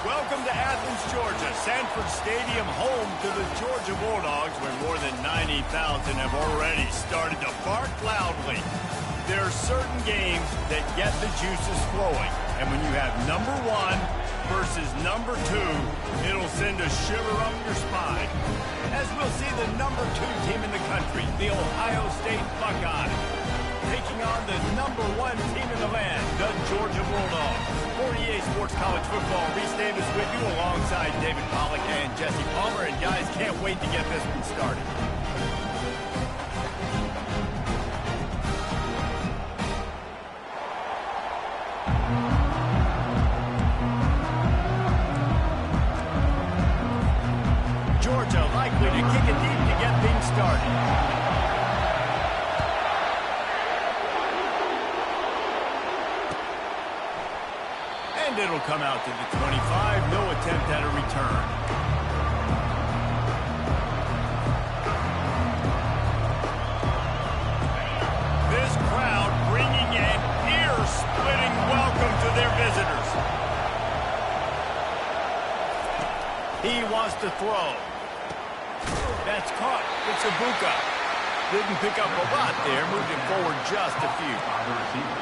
Welcome to Athens, Georgia, Sanford Stadium, home to the Georgia Bulldogs, where more than 90,000 have already started to bark loudly. There are certain games that get the juices flowing, and when you have number one versus number two, it'll send a shiver up your spine. As we'll see the number two team in the country, the Ohio State Buckeyes, taking on the number one team in the land, the Georgia Bulldogs. For EA Sports College Football, Reese Davis with you alongside David Pollack and Jesse Palmer. And guys, can't wait to get this one started. Georgia likely to kick it deep to get things started. And it'll come out to the 25. No attempt at a return. This crowd bringing an ear-splitting welcome to their visitors. He wants to throw. That's caught. It's Ibuka. Didn't pick up a lot there, moving forward just a few.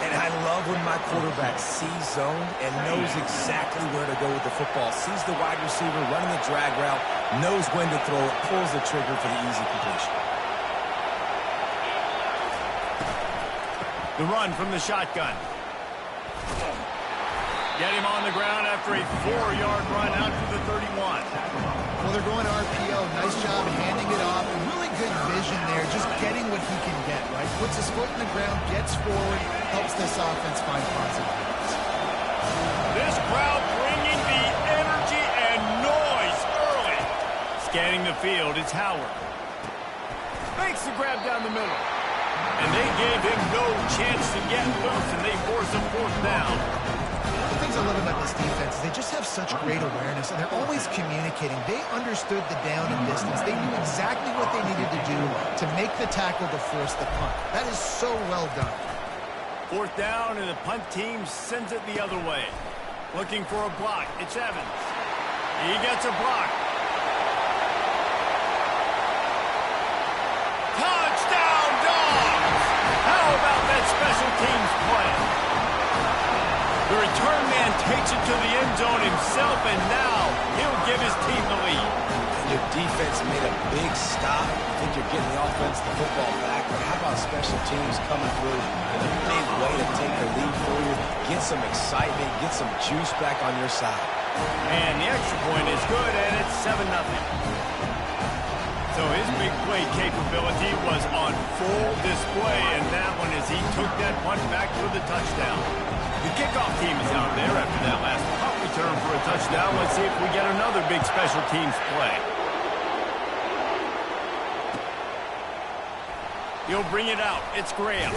And I love when my quarterback sees zone and knows exactly where to go with the football. Sees the wide receiver running the drag route, knows when to throw it, pulls the trigger for the easy completion. The run from the shotgun. Get him on the ground after a 4-yard run out to the 31. Well, they're going RPO. Nice job handing it off. Really good vision there, just getting what he can get, right? Puts his foot in the ground, gets forward, helps this offense find positive points. This crowd bringing the energy and noise early. Scanning the field, it's Howard. Makes the grab down the middle. And they gave him no chance to get loose, and they force a fourth down. The things I love about this defense is they just have such great awareness, and they're always communicating. They understood the down and distance. They knew exactly what they needed to do to make the tackle to force the punt. That is so well done. Fourth down, and the punt team sends it the other way. Looking for a block. It's Evans. He gets a block. Touchdown, Dogs! How about that special teams play? The return man takes it to the end zone himself, and now he'll give his team the lead. Your defense made a big stop. I think you're getting the offense the football back, but how about special teams coming through in a big way to take the lead for you, get some excitement, get some juice back on your side. And the extra point is good, and it's 7-0. So his big play capability was on full display, and that one as he took that punt back for the touchdown. The kickoff team is out there after that last punt return for a touchdown. Let's see if we get another big special teams play. He'll bring it out. It's Graham.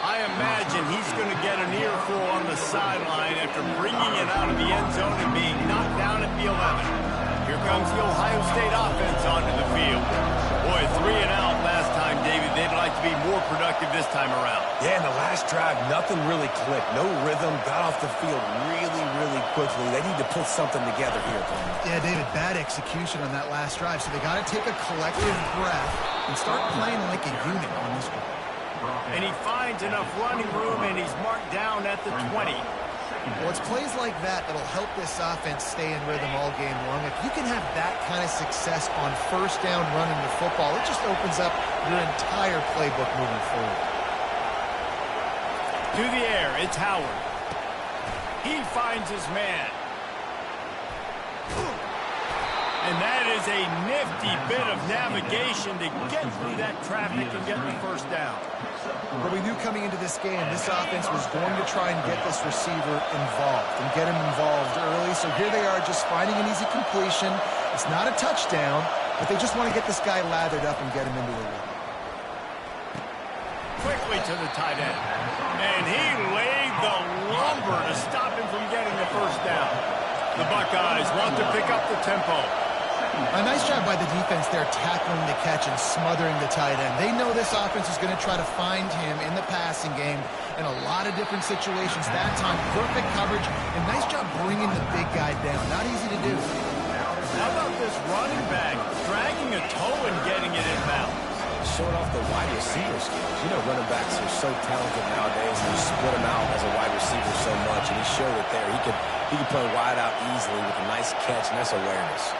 I imagine he's going to get an earful on the sideline after bringing it out of the end zone and being knocked down at the 11. Here comes the Ohio State offense onto the field. Boy, 3 and out last time, David. They'd like to be more productive this time around. Yeah, in the last drive, nothing really clicked. No rhythm, got off the field really quickly. They need to put something together here, Palmer. Yeah, David, bad execution on that last drive, so they got to take a collective breath and start playing like a unit on this one. And he finds enough running room, and he's marked down at the 20. Well, it's plays like that that'll help this offense stay in rhythm all game long. If you can have that kind of success on first down running the football, it just opens up your entire playbook moving forward. To the air, it's Howard. He finds his man. And that is a nifty bit of navigation to get through that traffic and get the first down. But we knew coming into this game, this offense was going to try and get this receiver involved and get him involved early. So here they are just finding an easy completion. It's not a touchdown, but they just want to get this guy lathered up and get him into a rhythm. Quickly to the tight end. And he laid the lumber to stop him from getting the first down. The Buckeyes want to pick up the tempo. A nice job by the defense there, tackling the catch and smothering the tight end. They know this offense is going to try to find him in the passing game in a lot of different situations. That time, perfect coverage, and nice job bringing the big guy down. Not easy to do. How about this running back dragging a toe and getting it inbound? Showing off the wide receiver skills. You know, running backs are so talented nowadays. They split them out as a wide receiver so much, and he showed it there. He could play wide out easily with a nice catch, and that's awareness.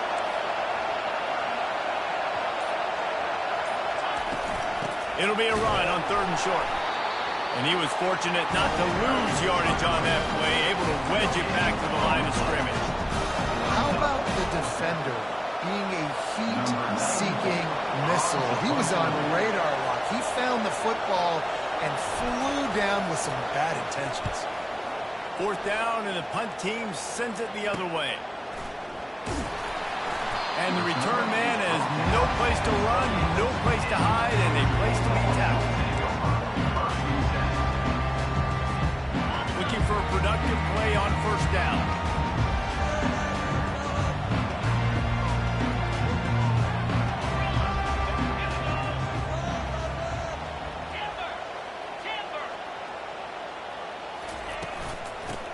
It'll be a run on 3rd and short. And he was fortunate not to lose yardage on that play, able to wedge it back to the line of scrimmage. How about the defender being a heat-seeking missile? He was on radar lock. He found the football and flew down with some bad intentions. 4th down, and the punt team sends it the other way. And the return man has no place to run, no place to hide, and a place to be tackled. Looking for a productive play on 1st down.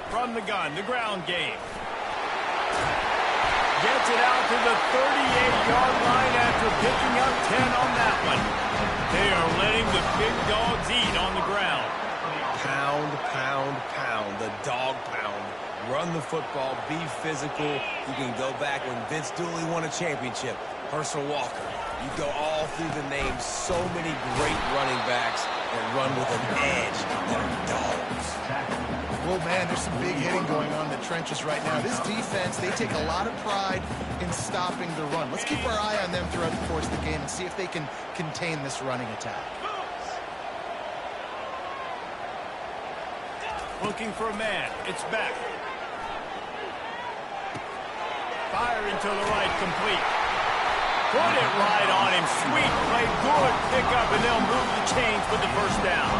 From the gun, the ground game. Gets it out to the 38-yard line after picking up 10 on that one. They are letting the big dogs eat on the ground. Pound, pound, pound. The dog pound. Run the football. Be physical. You can go back when Vince Dooley won a championship. Herschel Walker. You go all through the names. So many great running backs that run with an edge that are dogs. Well, man, there's some big hitting going on in the trenches right now. This defense, they take a lot of pride in stopping the run. Let's keep our eye on them throughout the course of the game and see if they can contain this running attack. Looking for a man. It's back. Fire into the right, complete. Put it right on him. Sweet play, good pickup, and they'll move the chains with the 1st down.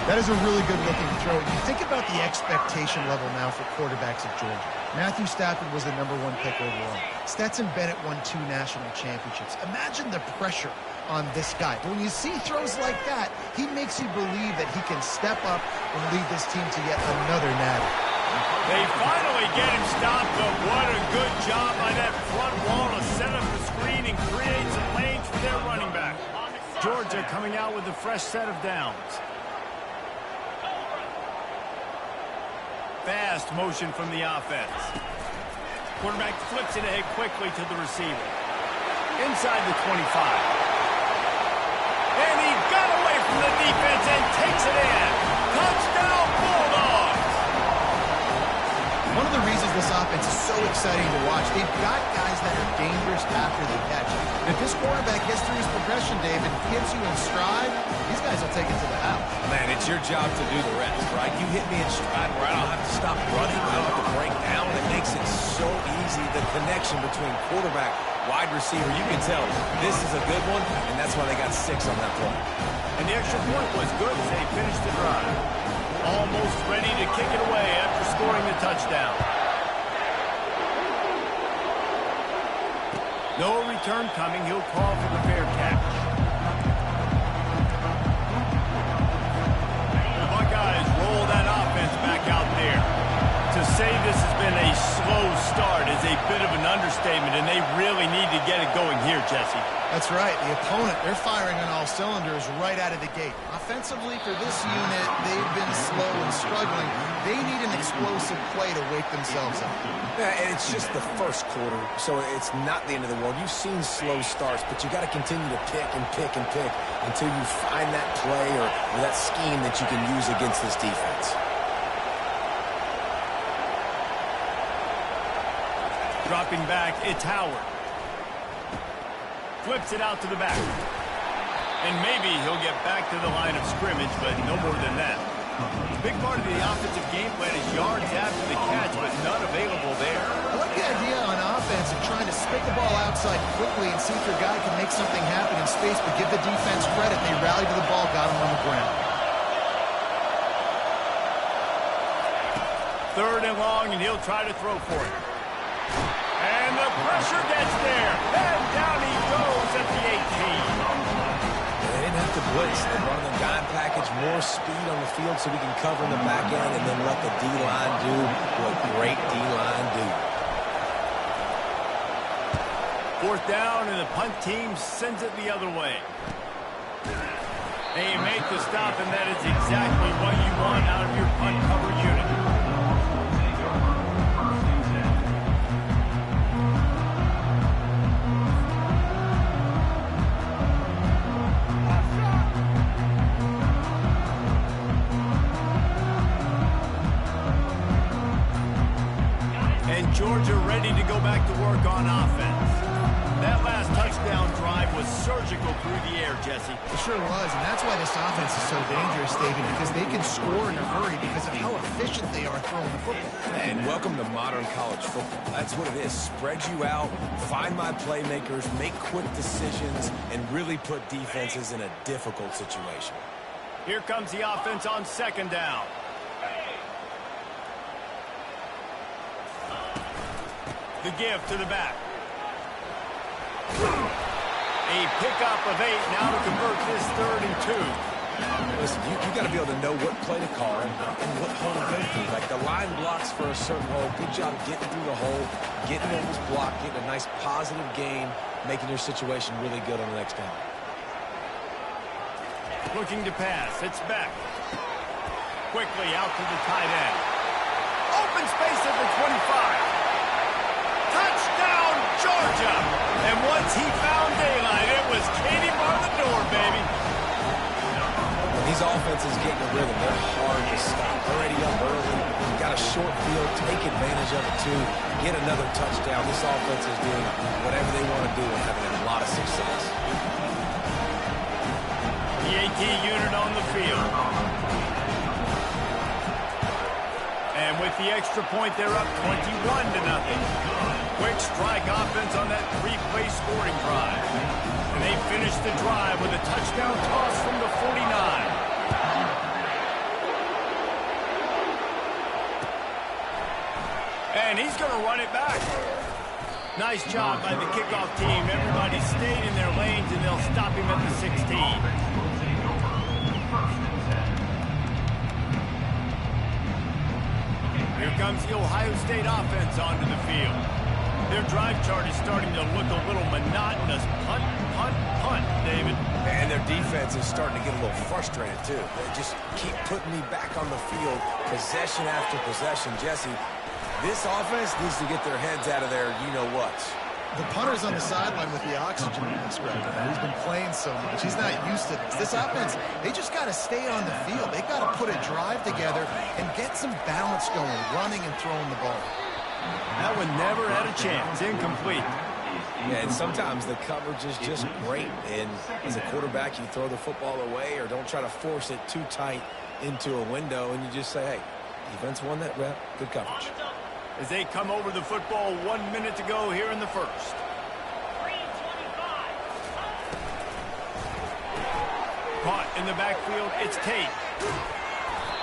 That is a really good-looking throw. You think about the expectation level now for quarterbacks at Georgia. Matthew Stafford was the #1 pick overall. Stetson Bennett won 2 national championships. Imagine the pressure on this guy. But when you see throws like that, he makes you believe that he can step up and lead this team to yet another natty. They finally get him stopped, but what a good job by that front wall to set up the screen and create some lanes for their running back. Georgia coming out with a fresh set of downs. Fast motion from the offense. Quarterback flips it ahead quickly to the receiver. Inside the 25. And he got away from the defense and takes it in. Touchdown, Bulldogs! One of the reasons this offense is so exciting to watch, they've got guys that are dangerous after the catch. And if this quarterback gets through his progression, David, gets you in stride, these guys will take it to the house. Man, it's your job to do the rest, right? You hit me in stride where I don't have to stop running. I don't have to break down. It makes it so easy. The connection between quarterback, wide receiver, you can tell this is a good one, and that's why they got 6 on that play. And the extra point was good as they finished the drive. Almost ready to kick it away after scoring the touchdown. No return coming. He'll call for the fair catch. The Buckeyes roll that offense back out there. To say this has been a slow start is a bit of an understatement, and they really need to get it going here, Jesse. That's right. The opponent, they're firing on all cylinders right out of the gate. Offensively, for this unit, they've been slow and struggling. They need an explosive play to wake themselves up. Yeah, and it's just the first quarter, so it's not the end of the world. You've seen slow starts, but you got to continue to pick and pick and pick until you find that play or that scheme that you can use against this defense. Dropping back, it's Howard. Flips it out to the back. And maybe he'll get back to the line of scrimmage, but no more than that. A big part of the offensive game plan is yards after the catch, but none available there. I like the idea on offense of trying to spit the ball outside quickly and see if your guy can make something happen in space, but give the defense credit. They rallied to the ball, got him on the ground. 3rd and long, and he'll try to throw for it. And the pressure gets there. And down he goes at the 18. They didn't have to blitz. They brought in the dime package, more speed on the field so we can cover in the back end and then let the D-line do what great D-line do. Fourth down, and the punt team sends it the other way. They make the stop, and that is exactly what you want out of your punt cover unit. And Georgia ready to go back to work on offense. That last touchdown drive was surgical through the air, Jesse. It sure was, and that's why this offense is so dangerous, David, because they can score in a hurry because of how efficient they are throwing the football. And welcome to modern college football. That's what it is. Spread you out, find my playmakers, make quick decisions, and really put defenses in a difficult situation. Here comes the offense on second down. The give to the back. A pickup of 8 now to convert this 3rd and 2. Listen, you got to be able to know what play to call and what hole to go through. Like the line blocks for a certain hole. Good job getting through the hole, getting over this block, getting a nice positive gain, making your situation really good on the next down. Looking to pass. It's back. Quickly out to the tight end. Open space at the 25. Touchdown, Georgia! And once he found daylight, it was Katie bar the door, baby. When these offenses get in a rhythm, they're hard to stop. Already up early, got a short field, take advantage of it too, get another touchdown. This offense is doing whatever they want to do and having a lot of success. The AT unit on the field. And with the extra point, they're up 21-0. Quick strike offense on that 3-play scoring drive. And they finish the drive with a touchdown toss from the 49. And he's going to run it back. Nice job by the kickoff team. Everybody stayed in their lanes, and they'll stop him at the 16. Here comes the Ohio State offense onto the field. Their drive chart is starting to look a little monotonous. Punt, punt, punt, David. And their defense is starting to get a little frustrated, too. They just keep putting me back on the field, possession after possession. Jesse, this offense needs to get their heads out of their you-know-what. The punter's on the sideline with the oxygen mask right now. He's been playing so much. He's not used to this. This offense, they just got to stay on the field. They got to put a drive together and get some balance going, running and throwing the ball. That one never had a chance. Incomplete. Yeah, and sometimes the coverage is just great. And as a quarterback, you throw the football away or don't try to force it too tight into a window, and you just say, hey, defense won that rep. Good coverage. As they come over the football, 1 minute to go here in the first. Caught in the backfield, it's Tate.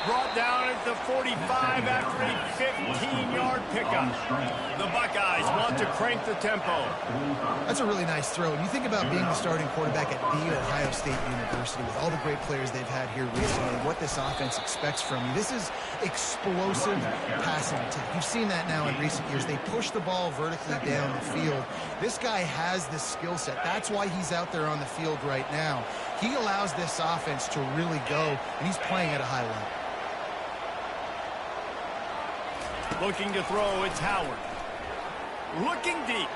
Brought down at the 45 after a 15-yard pickup. The Buckeyes want to crank the tempo. That's a really nice throw. And you think about being the starting quarterback at The Ohio State University with all the great players they've had here recently, what this offense expects from you. This is explosive passing attack. You've seen that now in recent years. They push the ball vertically down the field. This guy has this skill set. That's why he's out there on the field right now. He allows this offense to really go, and he's playing at a high level. Looking to throw, it's Howard. Looking deep.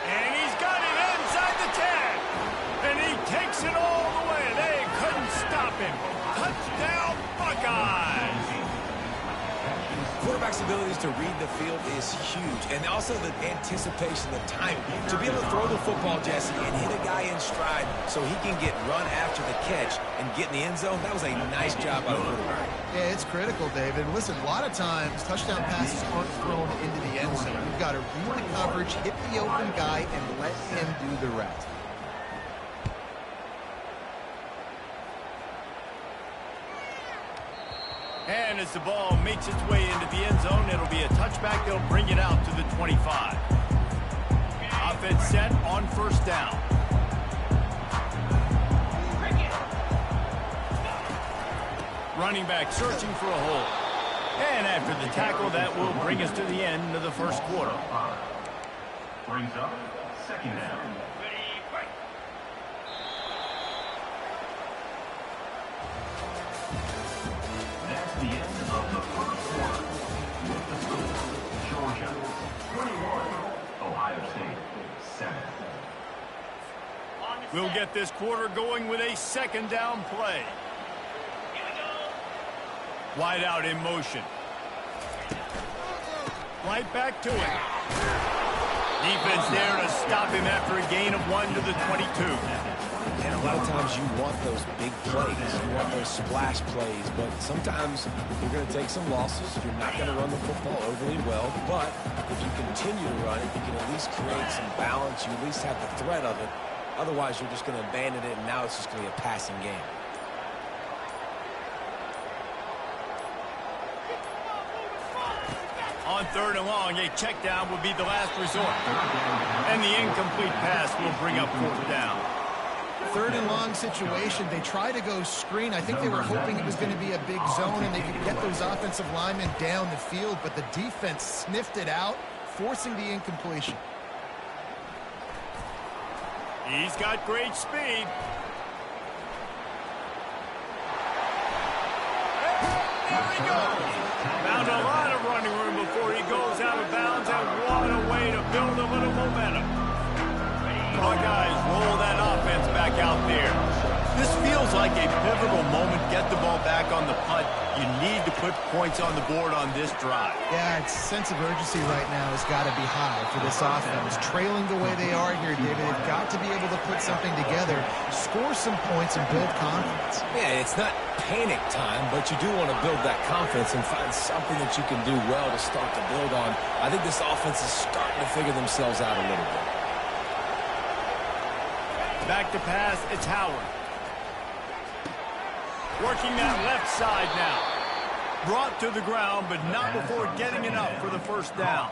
And he's got it inside the 10. And he takes it all the way. They couldn't stop him. Touchdown, Buckeyes. Quarterback's abilities to read the field is huge. And also the anticipation, the timing. To be able to throw the football, Jesse, and hit a guy in stride so he can get run after the catch and get in the end zone, that was a nice job by the quarterback. Yeah, it's critical, David. Listen, a lot of times touchdown passes aren't thrown into the end zone. You've got to read the coverage, hit the open guy, and let him do the rest. And as the ball makes its way into the end zone, it'll be a touchback. They'll bring it out to the 25. Offense set on first down. Running back searching for a hole. And after the tackle, that will bring us to the end of the first quarter. Brings up second down. That's the end of the first quarter. With the score, Georgia 21, Ohio State 7. We'll get this quarter going with a second down play. Wide out in motion. Right back to it. Defense there to stop him after a gain of 1 to the 22. And a lot of times you want those big plays. You want those splash plays. But sometimes you're going to take some losses. You're not going to run the football overly well. But if you continue to run it, you can at least create some balance. You at least have the threat of it. Otherwise, you're just going to abandon it, and now it's just going to be a passing game. On third and long, a check down will be the last resort. And the incomplete pass will bring up fourth down. Third and long situation. They try to go screen. I think they were hoping it was going to be a big zone and they could get those offensive linemen down the field, but the defense sniffed it out, forcing the incompletion. He's got great speed. There he goes. Found a lot of running room before he goes out of bounds, and what a way to build a little momentum. Buckeyes roll that offense back out there. This feels like a pivotal moment. Get the ball back on the punt. You need to put points on the board on this drive. Yeah, its sense of urgency right now has got to be high for this offense. Trailing the way they are here, David, they've got to be able to put something together, score some points, and build confidence. Yeah, it's not panic time, but you do want to build that confidence and find something that you can do well to start to build on. I think this offense is starting to figure themselves out a little bit. Back to pass, it's Howard. Working that left side now. Brought to the ground, but not before getting enough for the first down.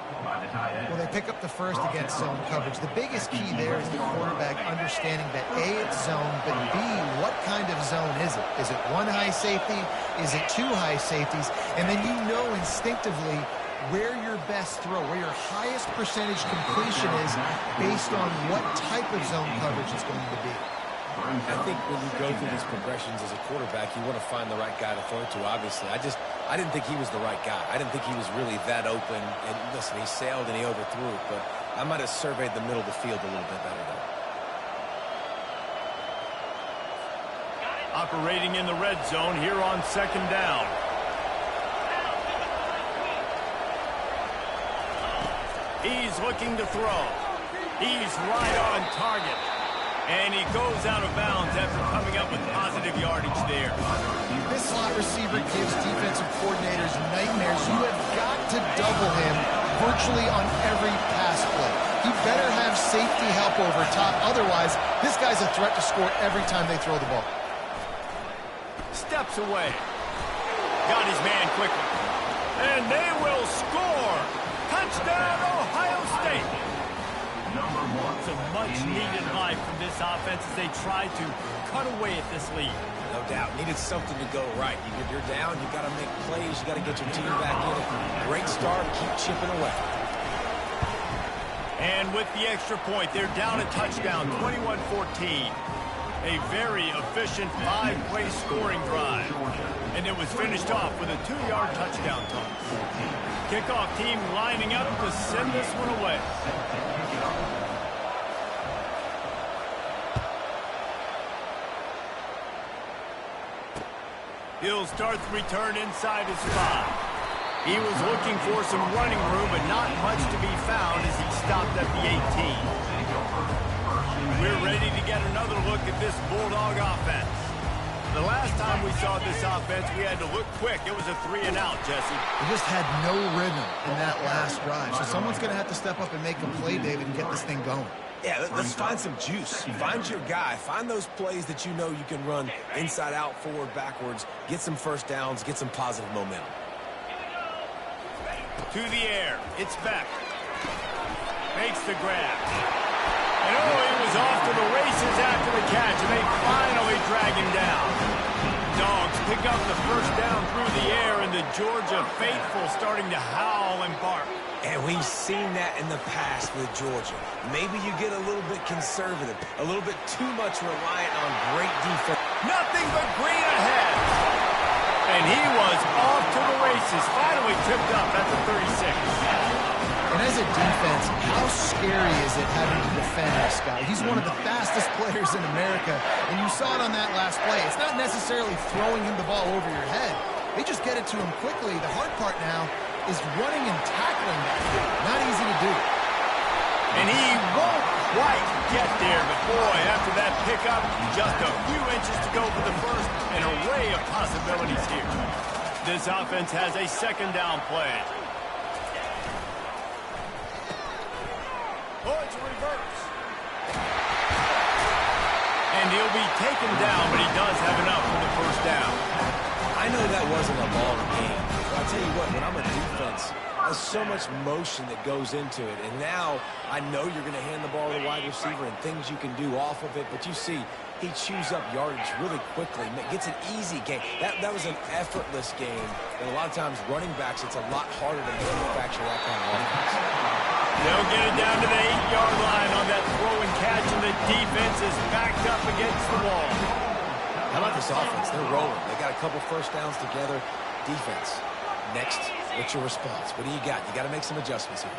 Well, they pick up the first against zone coverage. The biggest key there is the quarterback understanding that A, it's zone, but B, what kind of zone is it? Is it one high safety? Is it two high safeties? And then you know instinctively where your best throw, where your highest percentage completion is based on what type of zone coverage it's going to be. I think when you go through these progressions as a quarterback, you want to find the right guy to throw to, obviously. I didn't think he was the right guy. I didn't think he was really that open. And listen, he sailed and he overthrew it, but I might have surveyed the middle of the field a little bit better there. Operating in the red zone here on second down. He's looking to throw. He's right on target. And he goes out of bounds after coming up with positive yardage there. This slot receiver gives defensive coordinators nightmares. You have got to double him virtually on every pass play. He better have safety help over top. Otherwise, this guy's a threat to score every time they throw the ball. Steps away. Got his man quickly. And they will score. Touchdown, Ohio State. Some much-needed life from this offense as they try to cut away at this lead. No doubt. Needed something to go right. You're down. You got to make plays. You got to get your team back in. Great start. Keep chipping away. And with the extra point, they're down a touchdown, 21-14. A very efficient 5-play scoring drive. And it was finished off with a 2-yard touchdown toss. Kickoff team lining up to send this one away. He'll start the return inside his 5. He was looking for some running room, but not much to be found as he stopped at the 18. We're ready to get another look at this Bulldog offense. The last time we saw this offense, we had to look quick. It was a 3-and-out, Jesse. They just had no rhythm in that last drive. So someone's going to have to step up and make a play, David, and get this thing going. Yeah, let's find some juice. Find your guy. Find those plays that you know you can run inside out, forward, backwards. Get some first downs. Get some positive momentum. To the air. It's Beck. Makes the grab. And he was off to the races after the catch, and they finally drag him down. Dogs pick up the first down through the air, and the Georgia faithful starting to howl and bark. And we've seen that in the past with Georgia. Maybe you get a little bit conservative, a little bit too much reliant on great defense. Nothing but green ahead. And he was off to the races, finally tripped up at the 36. And as a defense, how scary is it having to defend this guy? He's one of the fastest players in America, and you saw it on that last play. It's not necessarily throwing him the ball over your head. They just get it to him quickly. The hard part now is running and tackling that kid. Not easy to do. And he won't quite get there, but boy, after that pickup, just a few inches to go for the first, an array of possibilities here. This offense has a second down play. Oh, it's a reverse. And he'll be taken down, but he does have enough for the first down. I know that wasn't a long game, but I'll tell you what, when I'm a defense, there's so much motion that goes into it. And now I know you're going to hand the ball to the wide receiver and things you can do off of it. But you see, he chews up yardage really quickly, gets an easy game. That was an effortless game. And a lot of times running backs, it's a lot harder to manufacture that kind of offense. They'll get it down to the 8-yard line on that throw and catch, and the defense is backed up against the wall. How about this offense? They're rolling. They got a couple first downs together. Defense. Next, what's your response? What do you got? You got to make some adjustments here.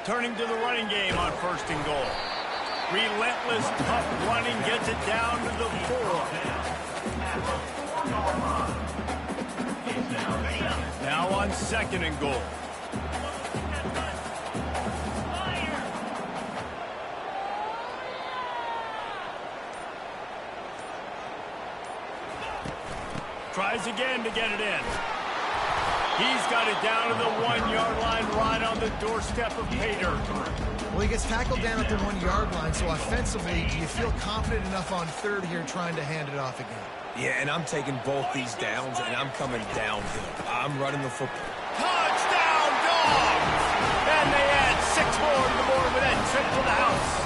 Turning to the running game on first and goal. Relentless, tough running gets it down to the 4. Now on second and goal. Tries again to get it in. He's got it down to the 1-yard line right on the doorstep of pay dirt. Well, he gets tackled down at the 1-yard line, so offensively, do you feel confident enough on third here trying to hand it off again? Yeah, and I'm taking both these downs, and I'm coming downhill. I'm running the football. Touchdown, Dogs! And they add 6 more to the board with that trip to the house.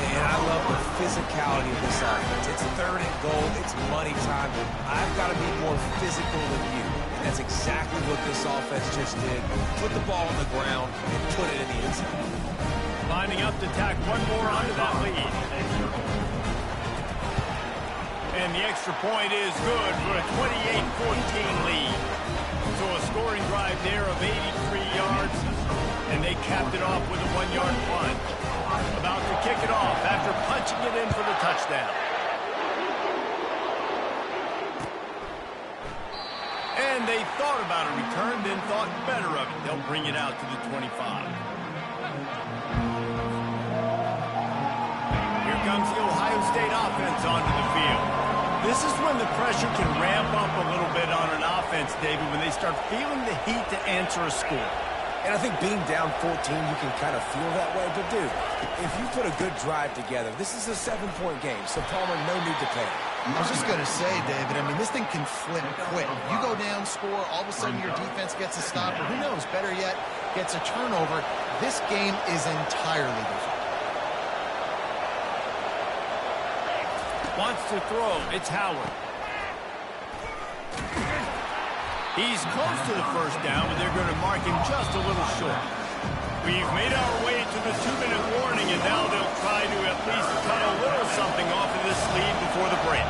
And I love the physicality of this offense. It's third and goal. It's money time. I've got to be more physical than you. And that's exactly what this offense just did. Put the ball on the ground and put it in the end zone. Lining up to tack one more onto that lead. And the extra point is good for a 28-14 lead. So a scoring drive there of 83 yards. And they capped it off with a 1-yard punt. About to kick it off after punching it in for the touchdown. And they thought about a return, then thought better of it. They'll bring it out to the 25. Here comes the Ohio State offense onto the field. This is when the pressure can ramp up a little bit on an offense, David, when they start feeling the heat to answer a score. And I think being down 14, you can kind of feel that way. But, dude, if you put a good drive together, this is a 7-point game. So, Palmer, no need to panic. I was just going to say, David, I mean, this thing can flip quick. You go down, score, all of a sudden your defense gets a stop, or who knows, better yet, gets a turnover. This game is entirely different. Wants to throw. It's Howard. He's close to the first down, but they're going to mark him just a little short. We've made our way to the 2-minute warning, and now they'll try to at least cut a little something off of this lead before the break.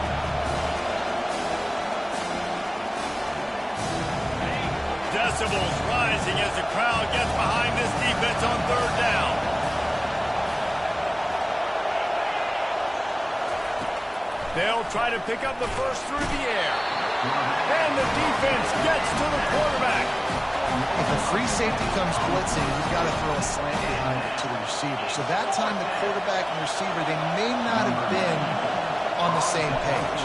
Decibels rising as the crowd gets behind this defense on third down. They'll try to pick up the first through the air. And the defense gets to the quarterback. If a free safety comes blitzing, you've got to throw a slant behind it to the receiver. So that time the quarterback and receiver, they may not have been on the same page.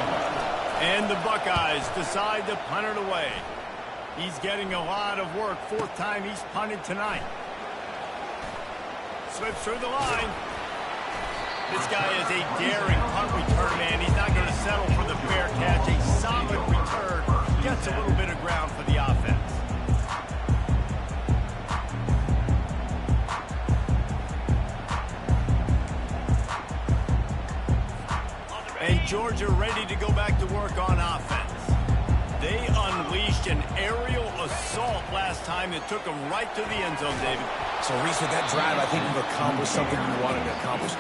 And the Buckeyes decide to punt it away. He's getting a lot of work. 4th time he's punted tonight. Slips through the line. This guy is a daring punt return man. He's not going to settle for the fair catch. A solid return. Gets a little bit of ground for the offense. And Georgia ready to go back to work on offense. They unleashed an aerial assault last time that took them right to the end zone, David. So, Reese, with that drive, I think you've accomplished something you wanted to accomplish.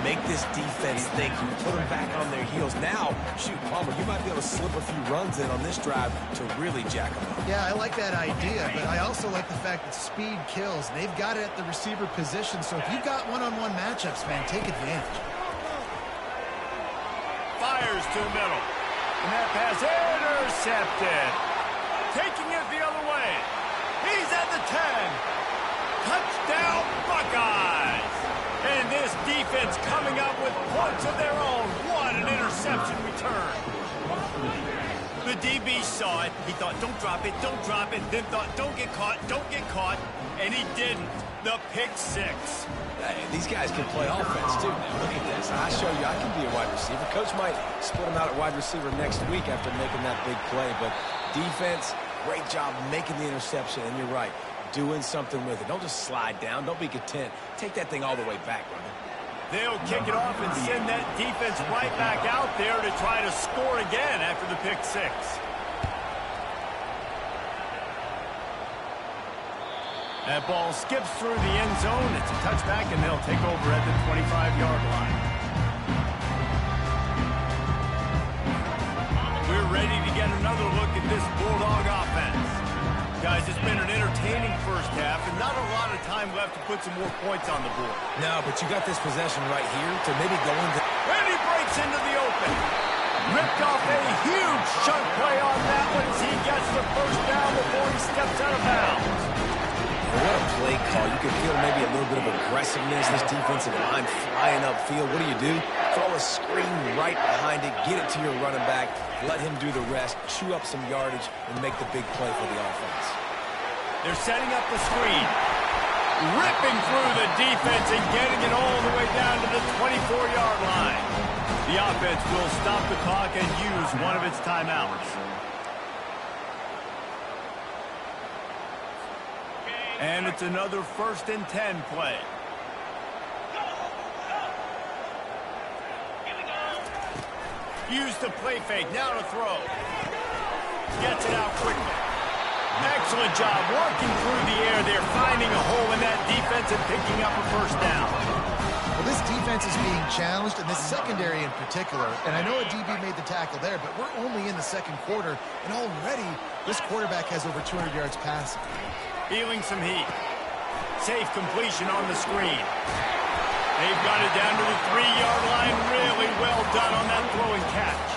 Make this defense think. You put them back on their heels. Now, shoot, Palmer, you might be able to slip a few runs in on this drive to really jack them up. Yeah, I like that idea, but I also like the fact that speed kills. They've got it at the receiver position, so if you've got one-on-one matchups, man, take advantage. Fires to the middle. And that pass intercepted. Taking it the other way. He's at the 10. Touchdown, Buckeyes. And this defense coming up with points of their own. What an interception return. The DB saw it. He thought, don't drop it, don't drop it. Then thought, don't get caught, don't get caught. And he didn't. The pick six. Hey, these guys can play offense, too. Now, look at this. I show you I can be a wide receiver. Coach might split him out at wide receiver next week after making that big play. But defense, great job making the interception. And you're right, doing something with it. Don't just slide down. Don't be content. Take that thing all the way back, brother. They'll kick it off and send that defense right back out there to try to score again after the pick six. That ball skips through the end zone. It's a touchback, and they'll take over at the 25-yard line. We're ready to get another look at this Bulldog offense. Guys, it's been an entertaining first half, and not a lot of time left to put some more points on the board. No, but you got this possession right here to maybe go into... And he breaks into the open. Ripped off a huge chunk play on that one as he gets the first down before he steps out of bounds. What a play call. You can feel maybe a little bit of aggressiveness. This defensive line flying upfield. What do? Throw a screen right behind it. Get it to your running back. Let him do the rest. Chew up some yardage and make the big play for the offense. They're setting up the screen. Ripping through the defense and getting it all the way down to the 24-yard line. The offense will stop the clock and use one of its timeouts. And it's another 1st and 10 play. Use the play fake. Now to throw. Gets it out quickly. Excellent job working through the air there, finding a hole in that defense and picking up a first down. Well, this defense is being challenged, and this secondary in particular. And I know a DB made the tackle there, but we're only in the second quarter, and already this quarterback has over 200 yards passing. Feeling some heat. Safe completion on the screen. They've got it down to the 3-yard line. Really well done on that throw and catch.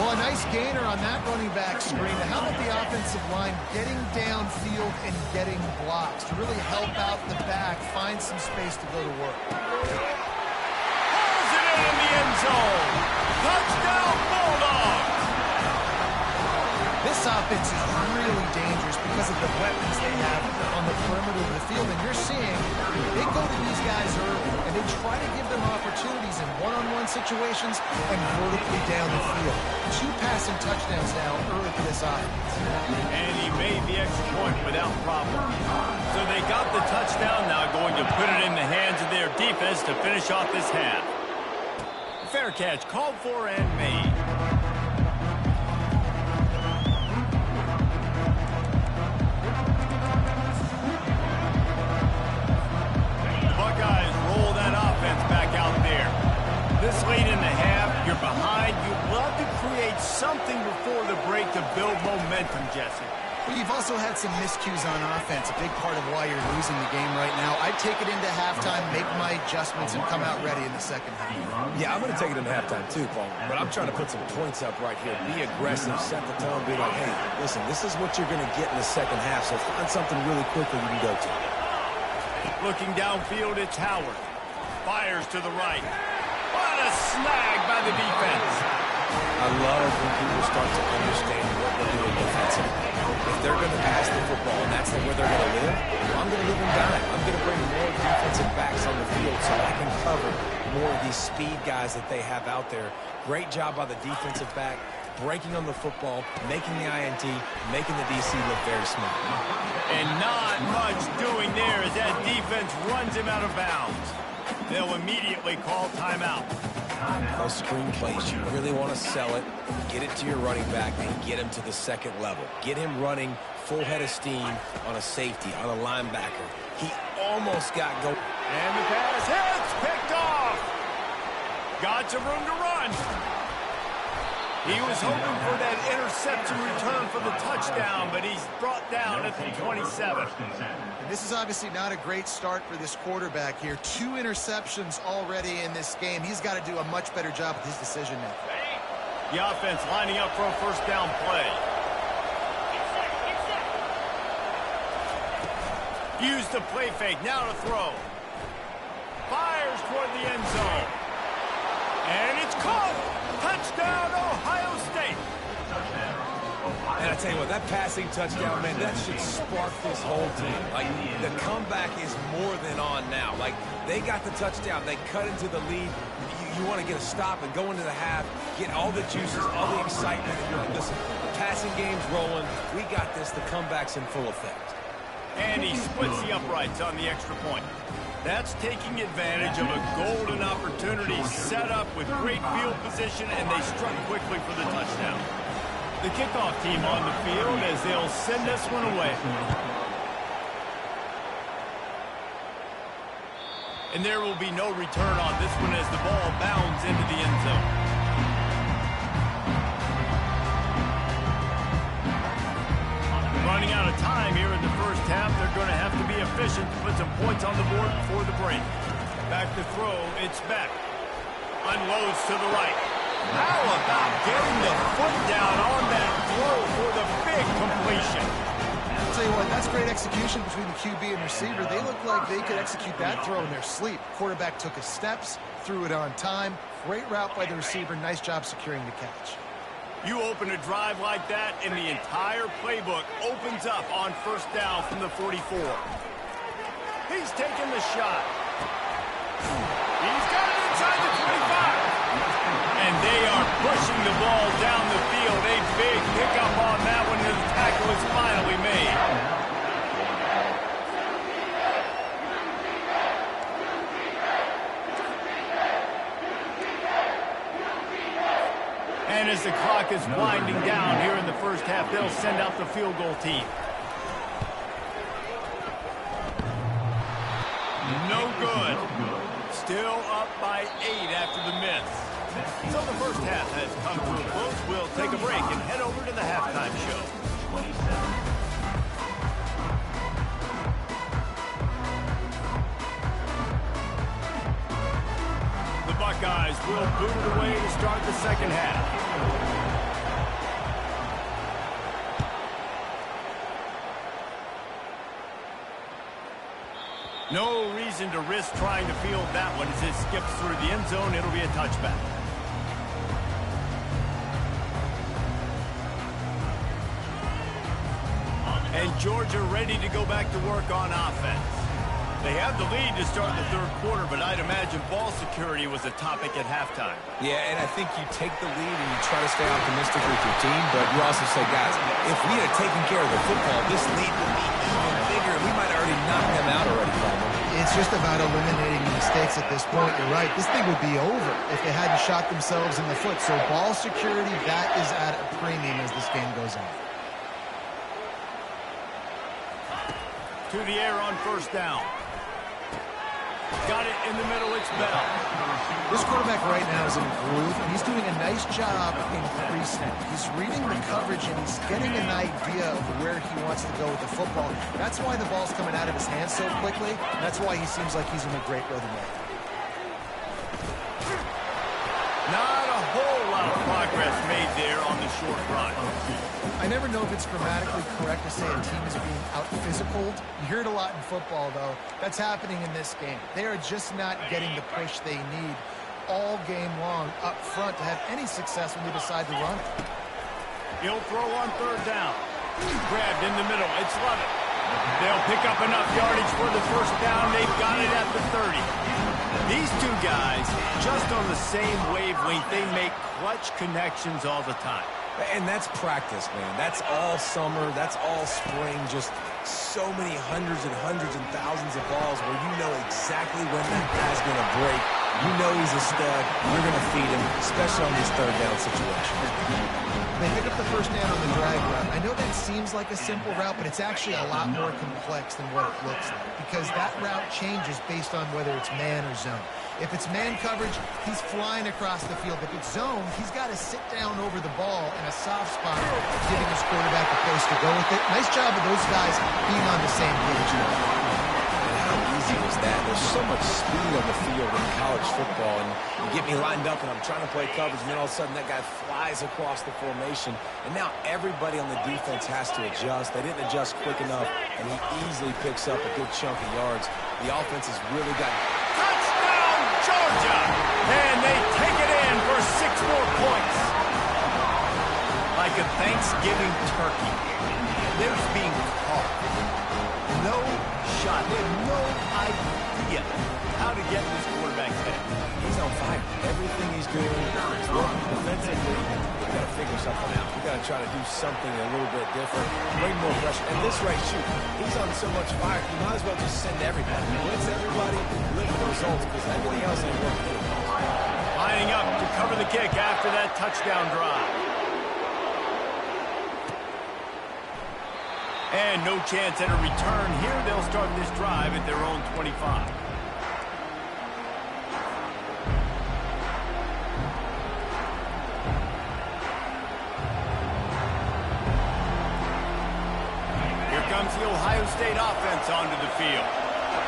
Well, a nice gainer on that running back screen. How about the offensive line getting downfield and getting blocks to really help out the back, find some space to go to work? Pulls it in the end zone. Touchdown, Bulldogs. This offense is really dangerous because of the weapons they have on the perimeter of the field. And you're seeing they go to these guys early, and they try to give them opportunities in one-on-one situations and vertically down the field. 2 passing touchdowns now early for this offense. And he made the extra point without problem. So they got the touchdown, now going to put it in the hands of their defense to finish off this half. Fair catch called for and made. Buckeyes roll that offense back out there. This late in the half, you're behind. You'd love to create something before the break to build momentum, Jesse. Well, you've also had some miscues on offense, a big part of why you're losing the game right now. I'd take it into halftime, make my adjustments, and come out ready in the second half. Yeah, I'm going to take it into halftime too, Paul. But I'm trying to put some points up right here. Be aggressive, set the tone, be like, hey, listen, this is what you're going to get in the second half, so find something really quickly you can go to. Looking downfield, it's Howard. Fires to the right. What a snag by the defense. I love when people start to understand what we're doing defensively. If they're going to pass the football and that's where they're going to live, I'm going to live and dime. I'm going to bring more defensive backs on the field so I can cover more of these speed guys that they have out there. Great job by the defensive back, breaking on the football, making the INT, making the DC look very smart. And not much doing there as that defense runs him out of bounds. They'll immediately call timeout. Those screen plays, you really want to sell it, get it to your running back, and get him to the second level. Get him running full head of steam on a safety, on a linebacker. He almost got going. And the pass hits, picked off. Got some room to run. He was hoping for that interception return for the touchdown, but he's brought down at the 27. And this is obviously not a great start for this quarterback here. 2 interceptions already in this game. He's got to do a much better job with his decision-making. The offense lining up for a first down play. Use the play fake, now to throw. Fires toward the end zone. And it's caught. Touchdown, Ohio State. And I tell you what, that passing touchdown, man, that should spark this whole team. Like, the comeback is more than on now. Like, they got the touchdown. They cut into the lead. You want to get a stop and go into the half, get all the juices, all the excitement. Listen, the passing game's rolling. We got this. The comeback's in full effect. And he splits the uprights on the extra point. That's taking advantage of a golden opportunity set up with great field position, and they struck quickly for the touchdown. The kickoff team on the field as they'll send this one away. And there will be no return on this one as the ball bounds into the end zone. Running out of time here in the first half. They're going to have to be efficient to put some points on the board before the break. Back to throw. It's Beck. Unloads to the right. How about getting the foot down on that throw for the big completion? I'll tell you what, that's great execution between the QB and receiver. They look like they could execute that throw in their sleep. Quarterback took his steps, threw it on time. Great route by the receiver. Nice job securing the catch. You open a drive like that, and the entire playbook opens up on first down from the 44. He's taking the shot. He's got it inside the 25. And they are pushing the ball down the field. A big pickup on that one, and the tackle is finally made. And as the clock is winding down here in the first half, they'll send out the field goal team. No good. Still up by 8 after the miss. So the first half has come to a close. We'll take a break and head over to the halftime show. The Buckeyes will boot it away to start the second half. No reason to risk trying to field that one as it skips through the end zone. It'll be a touchback. And Georgia ready to go back to work on offense. They have the lead to start the third quarter, but I'd imagine ball security was a topic at halftime. Yeah, and I think you take the lead and you try to stay optimistic with your team, but you also say, guys, if we had taken care of the football, this lead would be even bigger. We might have already knocked them out already, Palmer. It's just about eliminating the mistakes at this point. You're right. This thing would be over if they hadn't shot themselves in the foot. So ball security, that is at a premium as this game goes on. To the air on first down. Got it in the middle, it's Bell. This quarterback right now is in a groove, and he's doing a nice job in pre-snap. He's reading the coverage, and he's getting an idea of where he wants to go with the football. That's why the ball's coming out of his hands so quickly, and that's why he seems like he's in a great rhythm right now. Not a whole lot of progress made there on the short run. I never know if it's grammatically correct to say a team is being out-physicaled. You hear it a lot in football, though. That's happening in this game. They are just not getting the push they need all game long up front to have any success when they decide to run it. He'll throw on third down. Grabbed in the middle. It's Lovett. They'll pick up enough yardage for the first down. They've got it at the 30. These two guys, just on the same wavelength, they make clutch connections all the time. And that's practice, man. That's all summer. That's all spring. Just so many hundreds and thousands of balls where you know exactly when that guy's going to break. You know he's a stud. You're going to feed him, especially on these third down situations. They pick up the first down on the drag route. I know that seems like a simple route, but it's actually a lot more complex than what it looks like because that route changes based on whether it's man or zone. If it's man coverage, he's flying across the field. If it's zone, he's got to sit down over the ball in a soft spot, giving his quarterback a place to go with it. Nice job of those guys being on the same page. How easy was that? There's so much speed on the field in college football, and you get me lined up and I'm trying to play coverage, and then all of a sudden that guy flies across the formation, and now everybody on the defense has to adjust. They didn't adjust quick enough, and he easily picks up a good chunk of yards. The offense has really got... Touchdown, Georgia! And they take it in for 6 more points. Like a Thanksgiving turkey. They're being caught. No shot. They have no idea how to get in this quarterback's head. He's on fire. Everything he's doing is working defensively. We've got to figure something out. We've got to try to do something a little bit different, bring more pressure. And this right, shoot, he's on so much fire, you might as well just send everybody. Blitz everybody, look for the results, because everything else ain't working anymore. Lining up to cover the kick after that touchdown drive. And no chance at a return here. They'll start this drive at their own 25. Here comes the Ohio State offense onto the field.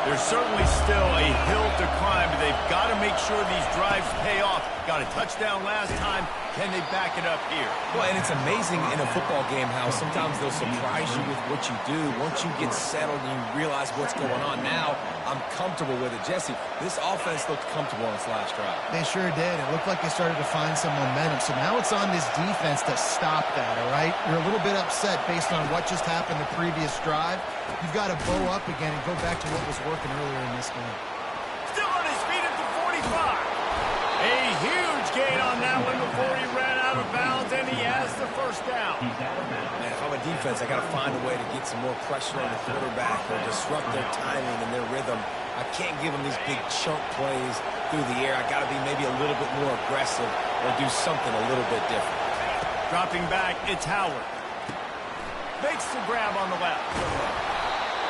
There's certainly still a hill to climb, but they've got to make sure these drives pay off. Got a touchdown last time. Can they back it up here? Well, and it's amazing in a football game how sometimes they'll surprise you with what you do. Once you get settled and you realize what's going on, now I'm comfortable with it. Jesse, this offense looked comfortable on its last drive. They sure did. It looked like they started to find some momentum. So now it's on this defense to stop that, all right? You're a little bit upset based on what just happened the previous drive. You've got to bow up again and go back to what was working earlier in this game. Still on his feet at the 45. A huge gain on that one before he ran out of bounds, and he has the first down. Man, if I'm a defense, I got to find a way to get some more pressure on the quarterback or disrupt their timing and their rhythm. I can't give them these big chunk plays through the air. I got to be maybe a little bit more aggressive or do something a little bit different. Dropping back, it's Howard. Makes the grab on the left.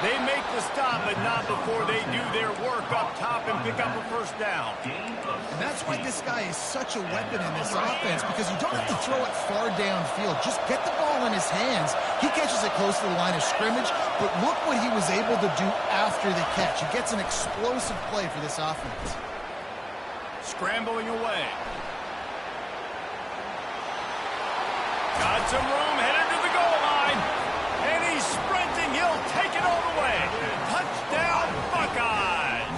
They make the stop, but not before they do their work up top and pick up a first down. And that's why this guy is such a weapon in this offense, because you don't have to throw it far downfield. Just get the ball in his hands. He catches it close to the line of scrimmage, but look what he was able to do after the catch. He gets an explosive play for this offense. Scrambling away. Got some room, headed to the goal line. And he's sprinting. He'll take it all the way. Touchdown, Buckeyes.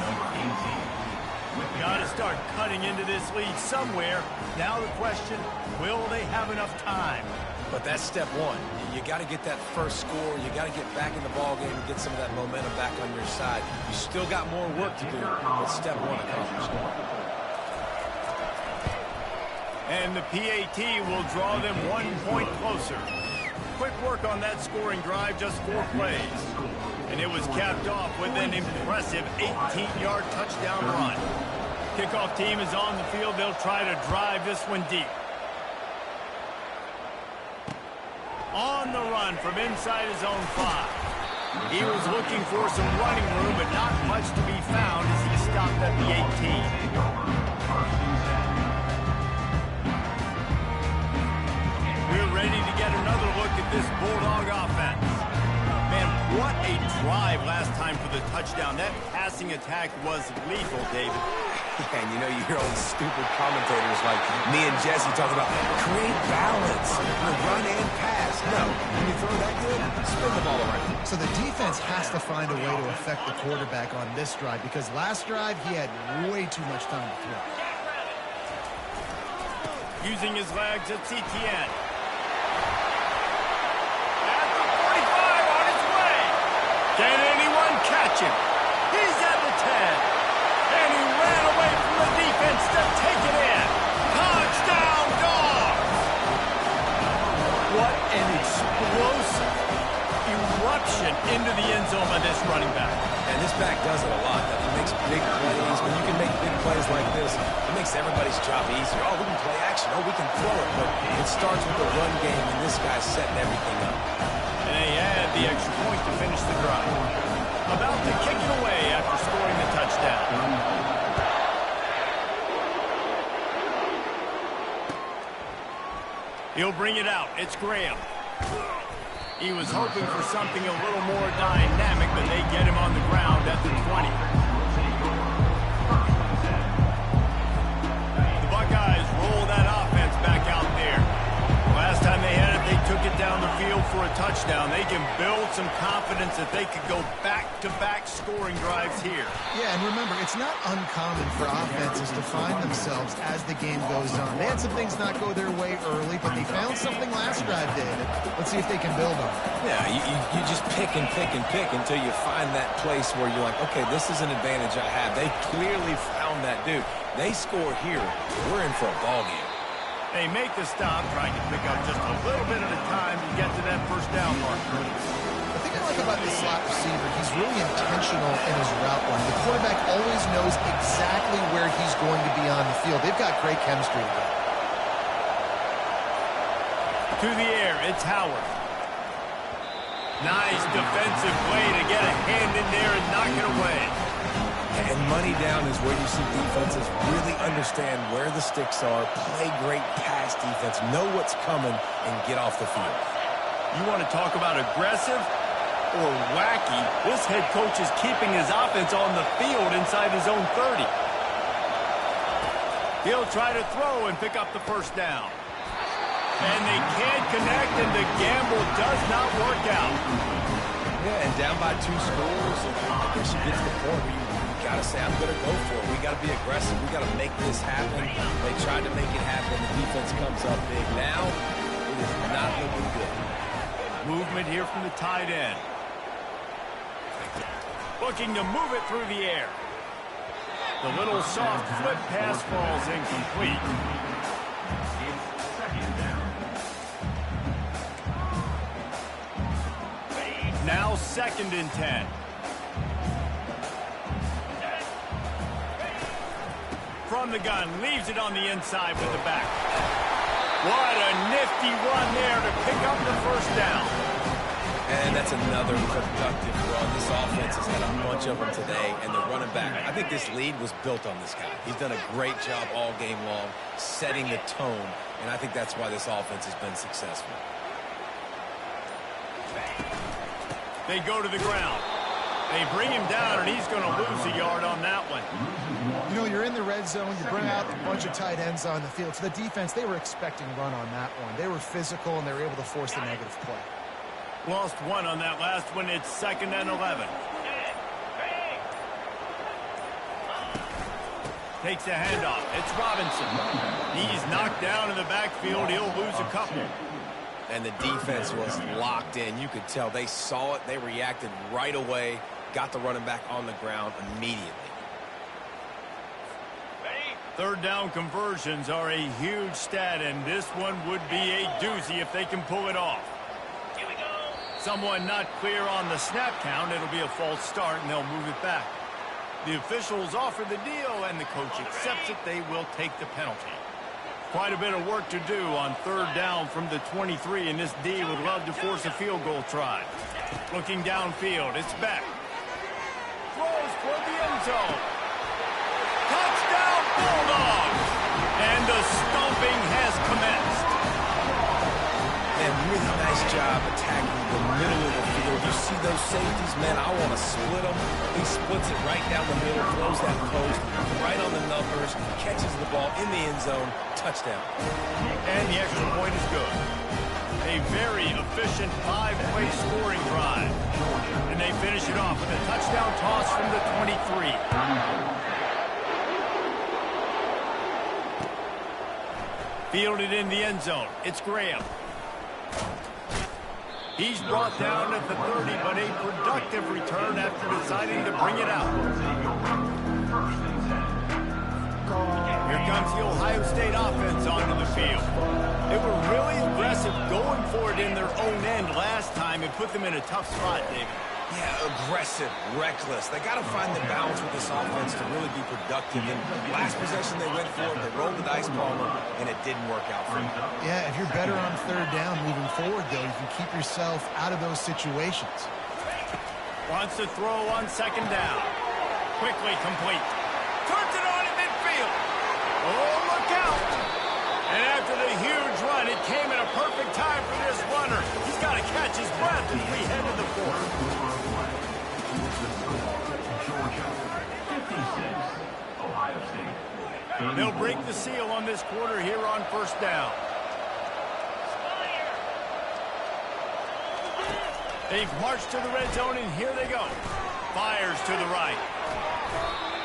Got to start cutting into this lead somewhere. Now the question, will they have enough time? But that's step one. You got to get that first score. You got to get back in the ball game and get some of that momentum back on your side. You still got more work to do, but step one accomplished. And the PAT will draw them 1 point closer. Quick work on that scoring drive, just 4 plays. And it was capped off with an impressive 18-yard touchdown run. Kickoff team is on the field. They'll try to drive this one deep. On the run from inside his own 5. He was looking for some running room, but not much to be found as he stopped at the 18. We're ready to get another look at this Bulldog offense. Man, what a drive last time for the touchdown. That passing attack was lethal, David. Yeah, and you know, you hear all these stupid commentators like me and Jesse talking about create balance, run and pass. No, when you throw that good, spin the ball around. So the defense has to find a way to affect the quarterback on this drive, because last drive he had way too much time to throw. Using his legs at CTN. At the 45 on his way. Can anyone catch him? He's at the 10. And he ran away from the defense to take it in. Touchdown, Dogs! What an explosive eruption into the end zone by this running back. And this back does it a lot. He makes big plays. When you can make big plays like this, it makes everybody's job easier. Oh, we can play action. Oh, we can throw it. But it starts with the run game, and this guy's setting everything up. And they add the extra point to finish the drive. About to kick it away after scoring the touchdown. He'll bring it out. It's Graham. He was hoping for something a little more dynamic, but they get him on the ground at the 20. The Buckeyes roll that offense back out there. Last time they had it, they took it down the field for a touchdown. They can build some confidence that they could go back-to-back scoring drives here. Yeah, and remember, it's not uncommon for offenses to find themselves as the game goes on. They had some things not go their way early, but they found something last drive, David. Let's see if they can build on it. Yeah, you just pick and pick and pick until you find that place where you're like, okay, this is an advantage I have. They clearly found that dude. They score here. We're in for a ball game. They make the stop, trying to pick up just a little bit at a time to get to that first down mark. The thing I like about this slot receiver, he's really intentional in his route run. The quarterback always knows exactly where he's going to be on the field. They've got great chemistry together. To the air, it's Howard. Nice defensive play to get a hand in there and knock it away. And money down is where you see defenses really understand where the sticks are, play great pass defense, know what's coming, and get off the field. You want to talk about aggressive or wacky? This head coach is keeping his offense on the field inside his own 30. He'll try to throw and pick up the first down. And they can't connect, and the gamble does not work out. Yeah, and down by 2 scores, and I guess you get to the point where you got to say, I'm going to go for it. We got to be aggressive. We got to make this happen. They tried to make it happen. The defense comes up big. Now, it is not looking good. Movement here from the tight end. Looking to move it through the air. The little soft flip pass falls incomplete. Now 2nd and 10. From the gun, leaves it on the inside with the back. What a nifty run there to pick up the first down. And that's another productive run. This offense has had a bunch of them today, and they're running back. I think this lead was built on this guy. He's done a great job all game long, setting the tone, and I think that's why this offense has been successful. They go to the ground. They bring him down, and he's going to lose a yard on that one. You know, you're in the red zone. You bring out a bunch of tight ends on the field. So the defense, they were expecting run on that one. They were physical, and they were able to force the negative play. Lost one on that last one. It's 2nd and 11. Takes a handoff. It's Robinson. He's knocked down in the backfield. He'll lose a couple. And the defense was locked in. You could tell they saw it. They reacted right away. Got the running back on the ground immediately. 3rd down conversions are a huge stat, and this one would be a doozy if they can pull it off. Here we go. Someone not clear on the snap count. It'll be a false start, and they'll move it back. The officials offer the deal, and the coach accepts it. They will take the penalty. Quite a bit of work to do on 3rd down from the 23, and this D would love to force a field goal try. Looking downfield, it's back. Throws toward the end zone. Touchdown, Bulldogs! And the stomping has commenced. And really nice job attacking the middle of the field. You see those safeties, man, I want to split them. He splits it right down the middle, throws that post, right on the numbers, catches the ball in the end zone, touchdown. And the extra point is good. A very efficient 5-play scoring drive. And they finish it off with a touchdown toss from the 23. Fielded in the end zone. It's Graham. He's brought down at the 30, but a productive return after deciding to bring it out. Here comes the Ohio State offense onto the field. They were really aggressive going for it in their own end last time and put them in a tough spot, David. Yeah, aggressive, reckless. They got to find the balance with this offense to really be productive. And last possession they went for it, they rolled the dice, Palmer, and it didn't work out for them. Yeah, if you're better on third down moving forward, though, you can keep yourself out of those situations. Wants to throw on second down. Quickly complete. Turns it on in midfield. Oh, look out. And after the huge run, it came at a perfect time for this runner. He's got to catch his breath as we head to the fourth. They'll break the seal on this quarter here on first down. They've marched to the red zone, and here they go. Fires to the right.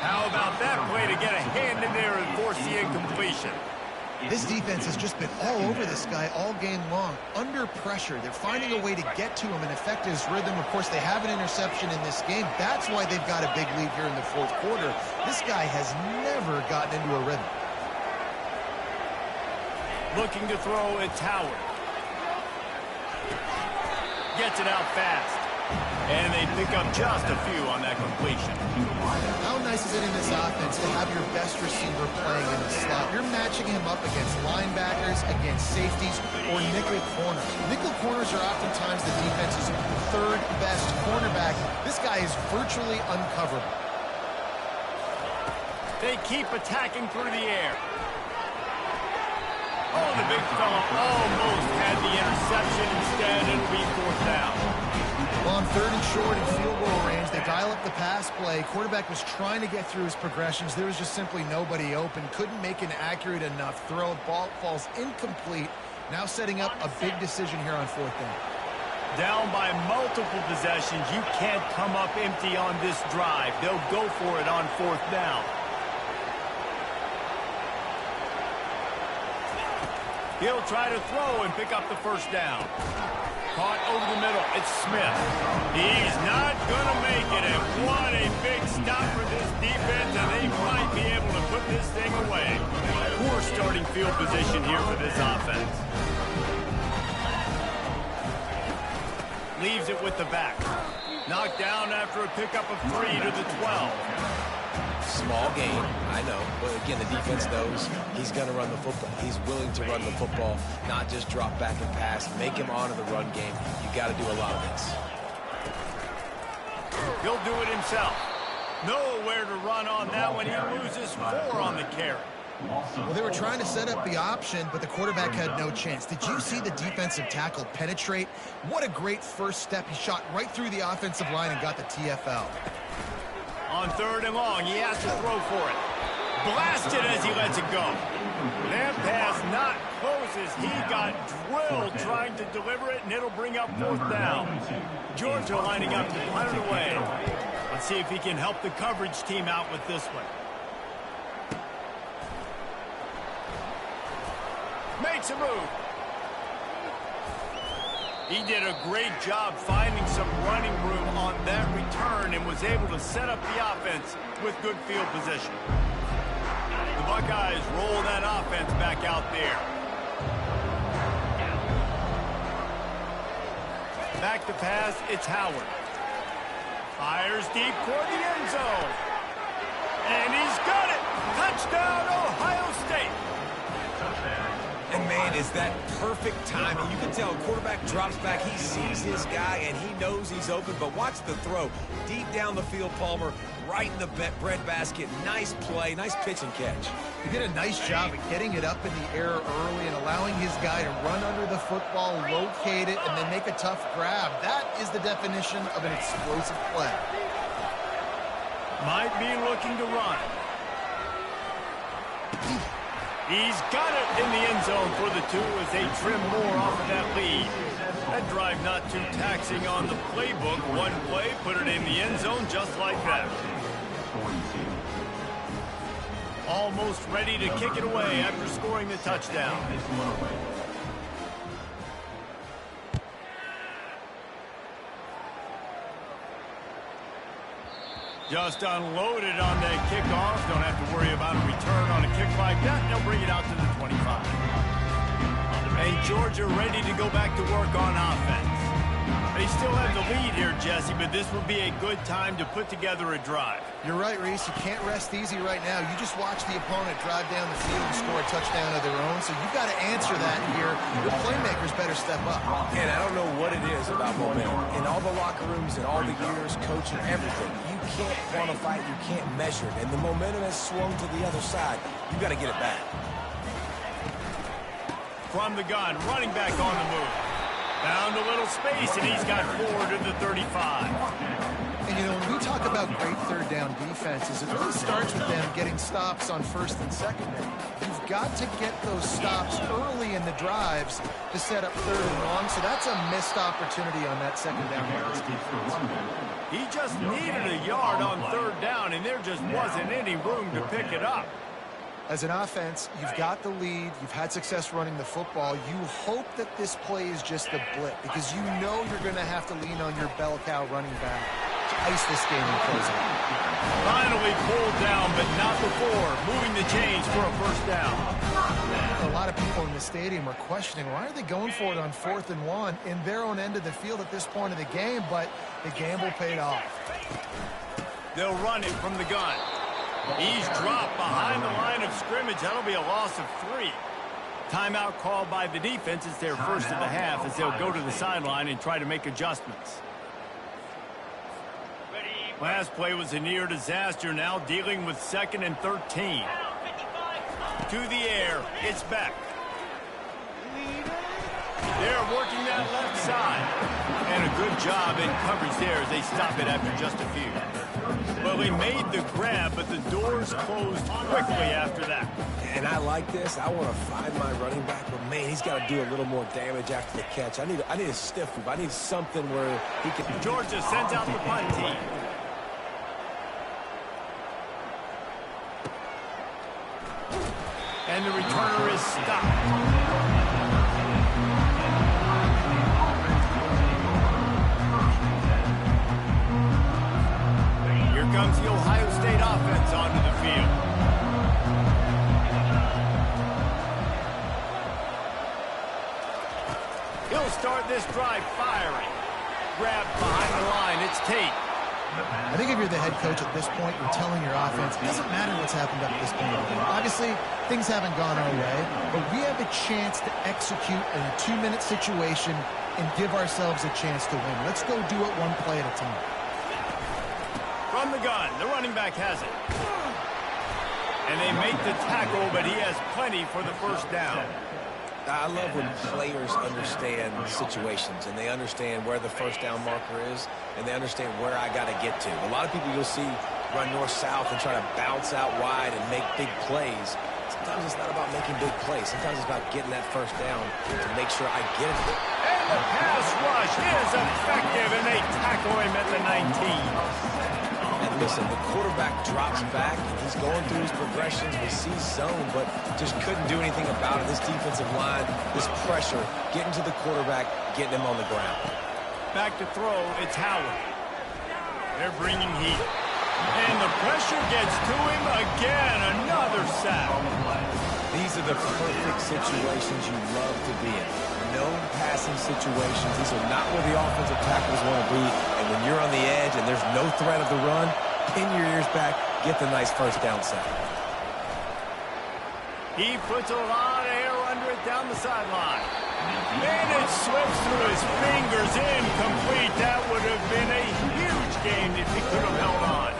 How about that play to get a hand in there and force the incompletion? This defense has just been all over this guy all game long. Under pressure, they're finding a way to get to him and affect his rhythm. Of course, they have an interception in this game. That's why they've got a big lead here in the fourth quarter. This guy has never gotten into a rhythm. Looking to throw, it's Howard. Gets it out fast. And they pick up just a few on that completion. How nice is it in this offense to have your best receiver playing in the slot? You're matching him up against linebackers, against safeties, or nickel corners. Nickel corners are oftentimes the defense's third best cornerback. This guy is virtually uncoverable. They keep attacking through the air. Oh, the big fella almost had the interception. Instead, it'll be fourth down. Well, on third and short in field goal range, they dial up the pass play. Quarterback was trying to get through his progressions. There was just simply nobody open. Couldn't make an accurate enough throw. Ball falls incomplete. Now setting up a big decision here on fourth down. Down by multiple possessions. You can't come up empty on this drive. They'll go for it on fourth down. He'll try to throw and pick up the first down. Caught over the middle. It's Smith. He's not going to make it. And what a big stop for this defense. And they might be able to put this thing away. Poor starting field position here for this offense. Leaves it with the back. Knocked down after a pickup of 3 to the 12. Small gain, I know, but again, the defense knows he's going to run the football. He's willing to run the football, not just drop back and pass, make him honor the run game. You got to do a lot of this. He'll do it himself. Nowhere to run on that one. He loses 4 on the carry. Well, they were trying to set up the option, but the quarterback had no chance. Did you see the defensive tackle penetrate? What a great first step. He shot right through the offensive line and got the TFL. On third and long, he has to throw for it. Blasted as he lets it go. That pass not close as he got drilled trying to deliver it, and it'll bring up fourth down. Georgia lining up to punt it away. Let's see if he can help the coverage team out with this one. Makes a move. He did a great job finding some running room on that return and was able to set up the offense with good field position. The Buckeyes roll that offense back out there. Back to pass, it's Howard. Fires deep toward the end zone. And he's got it. Touchdown, Ohio State. And, man, is that perfect timing. You can tell a quarterback drops back. He sees his guy, and he knows he's open. But watch the throw. Deep down the field, Palmer, right in the breadbasket. Nice play, nice pitch and catch. He did a nice job of getting it up in the air early and allowing his guy to run under the football, locate it, and then make a tough grab. That is the definition of an explosive play. Might be looking to run. He's got it in the end zone for the 2 as they trim more off of that lead. That drive not too taxing on the playbook. One play, put it in the end zone just like that. Almost ready to kick it away after scoring the touchdown. Just unloaded on that kickoff. Don't have to worry about a return on a kick like that. They'll bring it out to the 25. And Georgia ready to go back to work on offense. They still have the lead here, Jesse, but this would be a good time to put together a drive. You're right, Reese. You can't rest easy right now. You just watch the opponent drive down the field and score a touchdown of their own, so you've got to answer that here. Your playmakers better step up. And I don't know what it is about momentum. In all the locker rooms and all the years, coaching, everything, you can't quantify it, you can't measure it. And the momentum has swung to the other side. You've got to get it back. From the gun, running back on the move. Found a little space, and he's got 4 to the 35. And, you know, when we talk about great third down defenses, it really starts with them getting stops on first and second down. You've got to get those stops early in the drives to set up third and long, so that's a missed opportunity on that second down. He just needed a yard on third down, and there just wasn't any room to pick it up. As an offense, you've got the lead. You've had success running the football. You hope that this play is just a blip because you know you're going to have to lean on your bell cow running back to ice this game and close it. Finally pulled down, but not before moving the chains for a first down. A lot of people in the stadium are questioning, why are they going for it on 4th and 1 in their own end of the field at this point of the game, but the gamble paid off. They'll run it from the gun. He's dropped behind the line of scrimmage. That'll be a loss of 3. Timeout called by the defense. It's their first of the half as they'll go to the sideline and try to make adjustments. Last play was a near disaster. Now dealing with 2nd and 13. To the air. It's back. They're working that left side. And a good job in coverage there as they stop it after just a few. Well, they made the grab, but the doors closed quickly after that. And I like this. I want to find my running back, but, man, he's got to do a little more damage after the catch. I need a stiff move. I need something where he can... Georgia sends out the punt team. And the returner is stopped. Comes the Ohio State offense onto the field. He'll start this drive firing. Grabbed behind the line. It's Tate. I think if you're the head coach at this point, you're telling your offense, it doesn't matter what's happened up to this point. Obviously, things haven't gone our way, but we have a chance to execute in a 2-minute situation and give ourselves a chance to win. Let's go do it one play at a time. From the gun, the running back has it. And they make the tackle, but he has plenty for the first down. I love when players understand situations and they understand where the first down marker is and they understand where I got to get to. A lot of people you'll see run north-south and try to bounce out wide and make big plays. Sometimes it's not about making big plays. Sometimes it's about getting that first down to make sure I get it. And the pass rush is effective, and they tackle him at the 19. And listen, the quarterback drops back, and he's going through his progressions. We see zone, but just couldn't do anything about it. This defensive line, this pressure, getting to the quarterback, getting him on the ground. Back to throw, it's Howard. They're bringing heat. And the pressure gets to him again. Another sack. These are the perfect situations you love to be in. No passing situations. These are not where the offensive tackles want to be. And when you're on the edge and there's no threat of the run, pin your ears back, get the nice first down sack. He puts a lot of air under it down the sideline. And it slips through his fingers, incomplete. That would have been a huge game if he could have held on.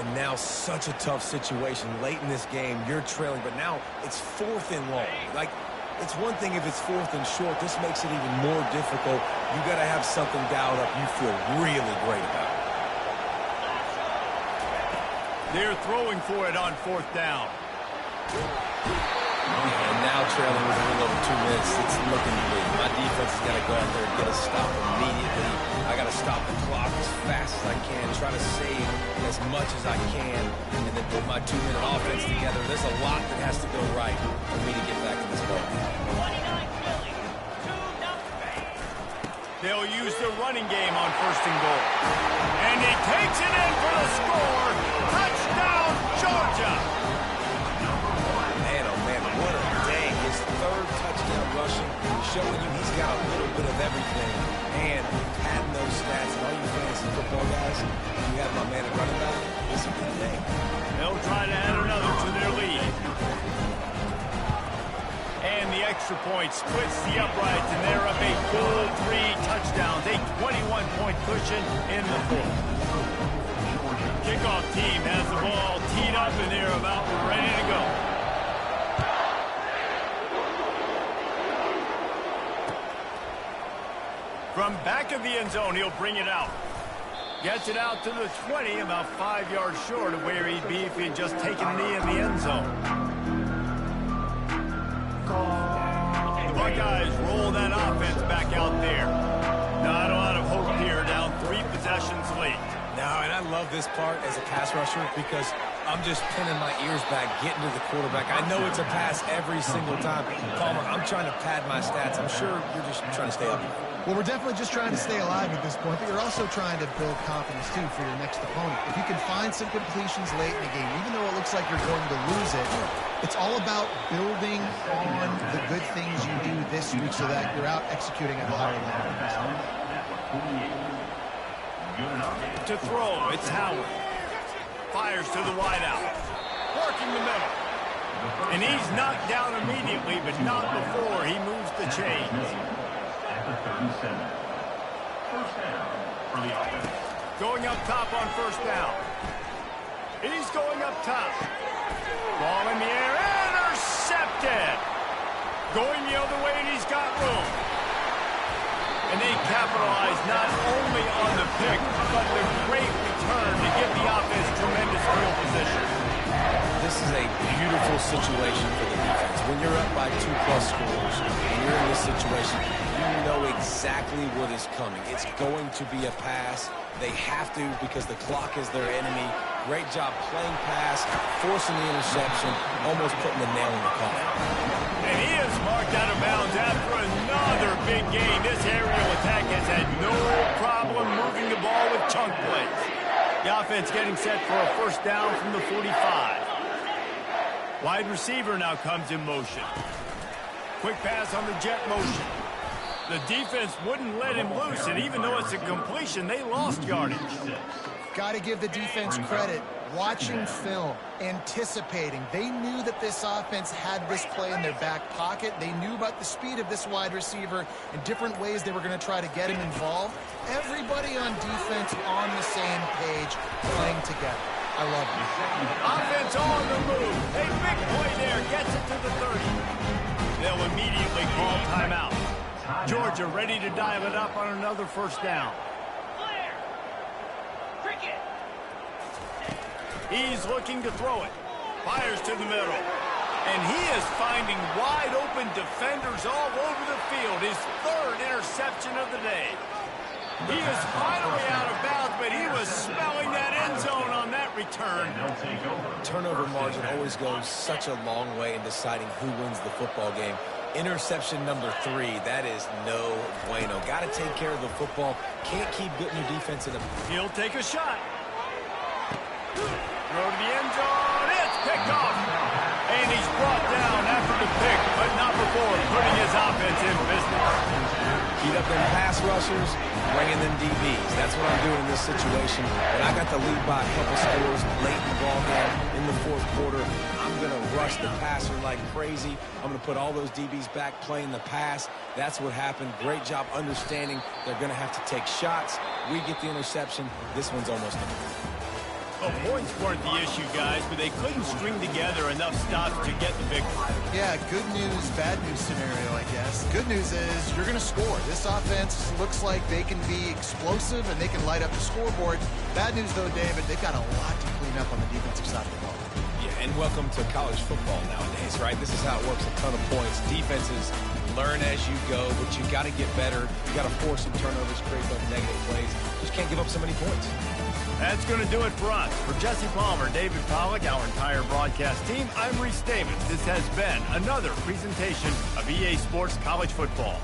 And now such a tough situation late in this game. You're trailing, but now it's 4th and long. Like, it's one thing if it's 4th and short. This makes it even more difficult. You got to have something dialed up you feel really great about. They're throwing for it on 4th down. And now trailing with a little 2 minutes, it's looking bleak. My defense has got to go out there and get a stop immediately. I got to stop the clock as fast as I can, try to save as much as I can, and then put my 2-minute offense together. There's a lot that has to go right for me to get back in this ball game. They'll use the running game on 1st and goal. And he takes it in for the score. Touchdown, Georgia! Man, oh man, what a day. His 3rd touchdown rushing, showing you he's got a little bit of everything. And padding those stats, and all you fantasy football guys, if you have my man at running back, it's a good day. They'll try to add another to their lead. And the extra point splits the uprights, and they're up a full 3 touchdowns, a 21-point cushion in the 4th. Kickoff team has the ball teed up, and they're about ready to go. From back of the end zone, he'll bring it out. Gets it out to the 20, about 5 yards short of where he'd be if he had just taken a knee in the end zone. The Buckeyes roll that offense back out there. Not a lot of hope here, down 3 possessions late. No, and I love this part as a pass rusher because I'm just pinning my ears back, getting to the quarterback. I know it's a pass every single time. Palmer, I'm trying to pad my stats. I'm sure you're just trying to stay up. Well, we're definitely just trying to stay alive at this point, but you're also trying to build confidence, too, for your next opponent. If you can find some completions late in the game, even though it looks like you're going to lose it, it's all about building on the good things you do this week so that you're out executing at a higher level. To throw, it's Howard. Fires to the wideout. Working the middle. And he's knocked down immediately, but not before he moves the chains. Going up top on 1st down. He's going up top. Ball in the air. Intercepted. Going the other way, and he's got room. And they capitalize not only on the pick, but the great return to give the offense tremendous field position. This is a beautiful situation for the defense. When you're up by 2+ scores and you're in this situation, you know exactly what is coming. It's going to be a pass. They have to because the clock is their enemy. Great job playing pass, forcing the interception, almost putting the nail in the coffin. And he is marked out of bounds after another big game. This aerial attack has had no problem moving the ball with chunk plays. The offense getting set for a 1st down from the 45. Wide receiver now comes in motion. Quick pass on the jet motion. The defense wouldn't let him loose, and even though it's a completion, they lost yardage. Got to give the defense credit. Watching film, anticipating. They knew that this offense had this play in their back pocket. They knew about the speed of this wide receiver and different ways they were going to try to get him involved. Everybody on defense on the same page, playing together. I love it. Offense on the move. A big play there. Gets it to the 30. They'll immediately call timeout. Georgia ready to dial it up on another 1st down. He's looking to throw it. Fires to the middle. And he is finding wide open defenders all over the field. His 3rd interception of the day. He is finally out of bounds, but he was smelling that end zone on that return. Turnover margin always goes such a long way in deciding who wins the football game. Interception number 3, that is no bueno. Got to take care of the football. Can't keep getting your defense in a... He'll take a shot. Throw to the end zone. It's picked off. And he's brought down after the pick, but not before putting his offense in business. Heat up them pass rushers, bringing them DBs. That's what I'm doing in this situation. When I got the lead by a couple scores late in the ball game in the 4th quarter, I'm going to rush the passer like crazy. I'm going to put all those DBs back playing the pass. That's what happened. Great job understanding they're going to have to take shots. We get the interception. This one's almost done. Well, points weren't the issue, guys, but they couldn't string together enough stops to get the victory. Yeah, good news, bad news scenario, I guess. Good news is you're going to score. This offense looks like they can be explosive and they can light up the scoreboard. Bad news, though, David, they've got a lot to clean up on the defensive side of the ball. Yeah, And welcome to college football nowadays, right? This is how it works, a ton of points. Defenses learn as you go, but you got to get better. You got to force some turnovers, create those negative plays. Just can't give up so many points. That's going to do it for us. For Jesse Palmer, David Pollack, our entire broadcast team, I'm Reese Davis. This has been another presentation of EA Sports College Football.